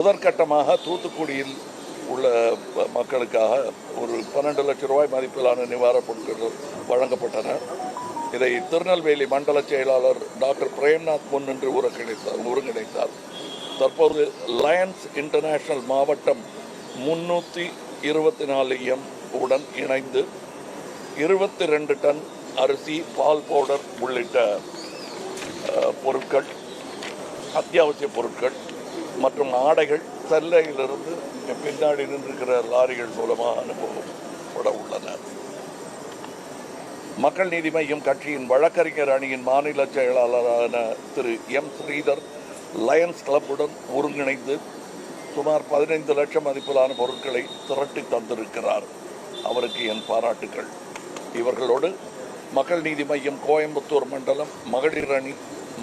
முதற்கட்டமாக தூத்துக்குடியில் உள்ள மக்களுக்காக ஒரு 12 லட்சம் ரூபாய் மதிப்பிலான நிவாரணப் பொருட்கள் வழங்கப்பட்டன. இதை திருநெல்வேலி மண்டல செயலாளர் டாக்டர் பிரேம்நாத் முன்னின்று ஒருங்கிணைத்தார். தற்போது லயன்ஸ் இன்டர்நேஷனல் மாவட்டம் 324M உடன் இணைந்து 22 டன் அரிசி, பால் பவுடர் உள்ளிட்ட பொருட்கள், அத்தியாவசிய பொருட்கள் மற்றும் ஆடைகள் செல்லையிலிருந்து பின்னாடி நின்றிருக்கிற லாரிகள் மூலமாக அனுப்பப்பட உள்ளன. மக்கள் நீதி மய்யம் கட்சியின் வழக்கறிஞர் அணியின் மாநில செயலாளரான திரு எம் ஸ்ரீதர் லயன்ஸ் கிளப்புடன் ஒருங்கிணைந்து சுமார் 15 லட்சம் மதிப்பிலான பொருட்களை திரட்டி தந்திருக்கிறார். அவருக்கு என் பாராட்டுகள். இவர்களோடு மக்கள் நீதி மய்யம் கோயம்புத்தூர் மண்டலம் மகளிர் அணி,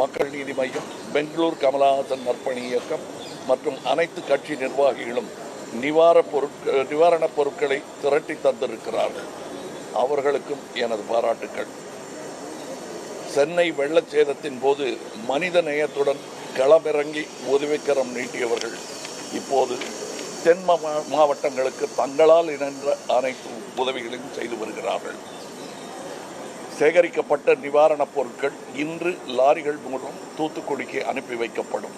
மக்கள் நீதி மய்யம், பெங்களூர் கமலஹாசன் நற்பணி இயக்கம் மற்றும் அனைத்து கட்சி நிர்வாகிகளும் நிவாரணப் பொருட்களை திரட்டி தந்திருக்கிறார்கள். அவர்களுக்கும் எனது பாராட்டுக்கள். சென்னை வெள்ளச்சேதத்தின் போது மனித நேயத்துடன் களமிறங்கி உதவிக்கரம் நீட்டியவர்கள் இப்போது தென் மாவட்டங்களுக்கு தங்களால் இணைந்த அனைத்து உதவிகளையும் செய்து வருகிறார்கள். சேகரிக்கப்பட்ட நிவாரணப் பொருட்கள் இன்று லாரிகள் மூலம் தூத்துக்குடிக்கு அனுப்பி வைக்கப்படும்.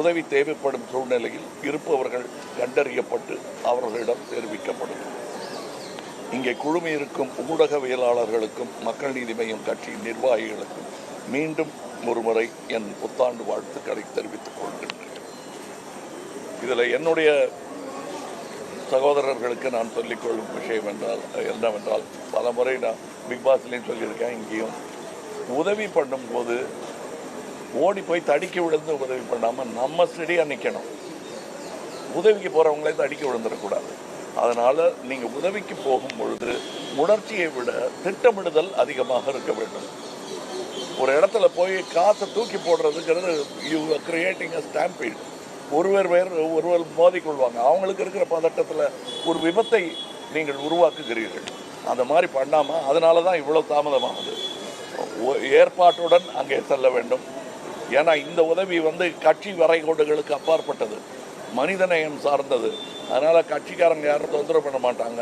உதவி தேவைப்படும் சூழ்நிலையில் இருப்பவர்கள் கண்டறியப்பட்டு அவர்களிடம் தெரிவிக்கப்படும். இங்கே குழுமியிருக்கும் ஊடகவியலாளர்களுக்கும் மக்கள் நீதி மய்யம் கட்சியின் நிர்வாகிகளுக்கும் மீண்டும் ஒருமுறை என் புத்தாண்டு வாழ்த்துக்களை தெரிவித்துக் கொள்கின்றேன். இதில் என்னுடைய சகோதரர்களுக்கு நான் சொல்லிக்கொள்ளும் விஷயம் என்னவென்றால் பல முறை நான் பிக் பாஸ்லேயும் சொல்லியிருக்கேன், இங்கேயும் உதவி பண்ணும்போது ஓடி போய் தடிக்க விழுந்து உதவி பண்ணாமல் நம்ம ஸ்டெடியாக நிற்கணும். உதவிக்கு போகிறவங்களே தடிக்க விழுந்துடக்கூடாது. அதனால் நீங்கள் உதவிக்கு போகும் பொழுது உணர்ச்சியை விட திட்டமிடுதல் அதிகமாக இருக்க வேண்டும். ஒரு இடத்துல போய் காசை தூக்கி போடுறதுங்கிறது you are creating a stampede. ஒருவர் மோதிக்கொள்வாங்க. அவங்களுக்கு இருக்கிற பதட்டத்தில் ஒரு விபத்தை நீங்கள் உருவாக்குகிறீர்கள். அந்த மாதிரி பண்ணாமல், அதனால தான் இவ்வளோ தாமதமாகுது. ஏற்பாட்டுடன் அங்கே செல்ல வேண்டும். ஏன்னா இந்த உதவி கட்சி வரைகோடுகளுக்கு அப்பாற்பட்டது, மனிதநேயம் சார்ந்தது. அதனால் கட்சிக்காரங்க யாரும் தொந்தரவு பண்ண மாட்டாங்க.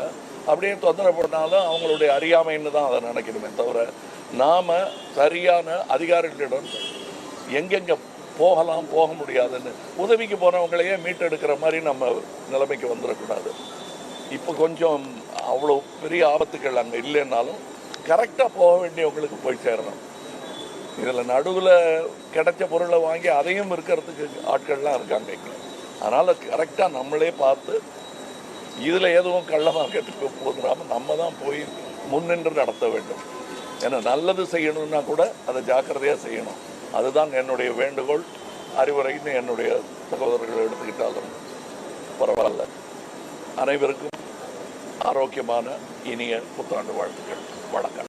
அப்படியே தொந்தரவு பண்ணாலும் அவங்களுடைய அறியாமைன்னு தான் அதை நினைக்கணுமே தவிர, நாம் சரியான அதிகாரிகளிடம் எங்கெங்கே போகலாம் போக முடியாதுன்னு உதவிக்கு போனவங்களையே மீட்டெடுக்கிற மாதிரி நம்ம நிலைமைக்கு வந்துடக்கூடாது. இப்போ கொஞ்சம் அவ்வளோ பெரிய ஆபத்துக்கள் அங்கே இல்லைன்னாலும் கரெக்டாக போக வேண்டியவங்களுக்கு போய் சேரணும். இதில் நடுவில் கிடைச்ச பொருளை வாங்கி அதையும் இருக்கிறதுக்கு ஆட்கள்லாம் இருக்காங்க இங்கே. அதனால் கரெக்டாக நம்மளே பார்த்து இதில் எதுவும் கள்ள மார்க்கெட்டுக்கு போதுடாமல் நம்ம தான் போய் முன்னின்று நடத்த வேண்டும். ஏன்னா நல்லது செய்யணும்னா கூட அதை ஜாக்கிரதையாக செய்யணும். அதுதான் என்னுடைய வேண்டுகோள், அறிவுரைன்னு என்னுடைய சகோதரர்கள் எடுத்துக்கிட்டாலும் பரவாயில்ல. அனைவருக்கும் ஆரோக்கியமான இனிய புத்தாண்டு வாழ்த்துக்கள். வணக்கம்.